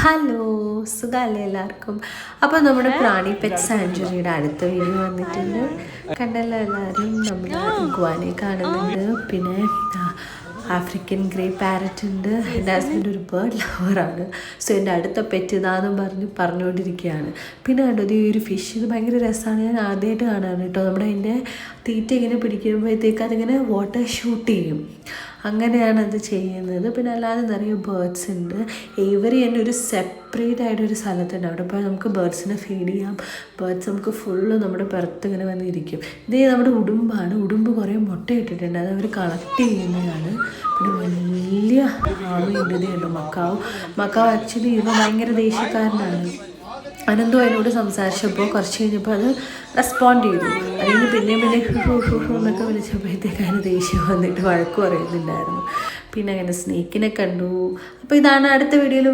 Hello, സുഖമല്ലേ എല്ലാവർക്കും? അപ്പോൾ നമ്മുടെ പ്രാണി പെറ്റ് സാങ്ച്വറിയുടെ അടുത്ത വീഡിയോ വന്നിട്ടുണ്ട്. കണ്ടല്ലോ എല്ലാവരും, നമ്മൾ ഇഗ്വാനെ കാണുന്നുണ്ട്. പിന്നെ ആഫ്രിക്കൻ ഗ്രേ പാരറ്റ് ഉണ്ട്. എൻ്റെ ഹസ്ബൻഡ് ഒരു ബേർഡ് ലവറാണ്. സോ എൻ്റെ അടുത്ത പെറ്റ് ഇതാണെന്നും പറഞ്ഞുകൊണ്ടിരിക്കുകയാണ്. പിന്നെ കണ്ടത് ഈ ഒരു ഫിഷ്, ഇത് ഭയങ്കര രസമാണ്. ഞാൻ ആദ്യമായിട്ട് കാണാണ് കേട്ടോ. നമ്മുടെ അതിൻ്റെ തീറ്റ ഇങ്ങനെ പിടിക്കുമ്പോഴത്തേക്ക് അതിങ്ങനെ വാട്ടർ ഷൂട്ട് ചെയ്യും. അങ്ങനെയാണ് അത് ചെയ്യുന്നത്. പിന്നെ അല്ലാതെ നിറയെ ബേർഡ്സ് ഉണ്ട്. ഇവർ തന്നെ ഒരു സെപ്പറേറ്റ് ആയിട്ടൊരു സ്ഥലത്തുണ്ട്. അവിടെ പോയി നമുക്ക് ബേർഡ്സിനെ ഫീഡ് ചെയ്യാം. ബേർഡ്സ് നമുക്ക് ഫുള്ള് നമ്മുടെ പുറത്ത് ഇങ്ങനെ വന്നിരിക്കും. ഇതേ നമ്മുടെ ഉടുമ്പാണ്. ഉടുമ്പ് കുറേ മുട്ട ഇട്ടിട്ടുണ്ട്. അത് അവർ കളക്ട് ചെയ്യുന്നതാണ്. പിന്നെ വലിയ ആമയുണ്ട്. ഇതുണ്ട് മക്കാവ് ആക്ച്വലി ഇവ ഭയങ്കര ദേഷ്യക്കാരനാണ്. അനന്തോ അതിനോട് സംസാരിച്ചപ്പോൾ കുറച്ച് കഴിഞ്ഞപ്പോൾ അത് റെസ്പോണ്ട് ചെയ്തു. അതിന് പിന്നെയും എന്നൊക്കെ വിളിച്ചപ്പോഴത്തേക്ക് അതിന് ദേഷ്യം വന്നിട്ട് വഴക്ക് പറയുന്നുണ്ടായിരുന്നു. പിന്നെ അങ്ങനെ സ്നേക്കിനെ കണ്ടു. അപ്പോൾ ഇതാണ് അടുത്ത വീഡിയോയിൽ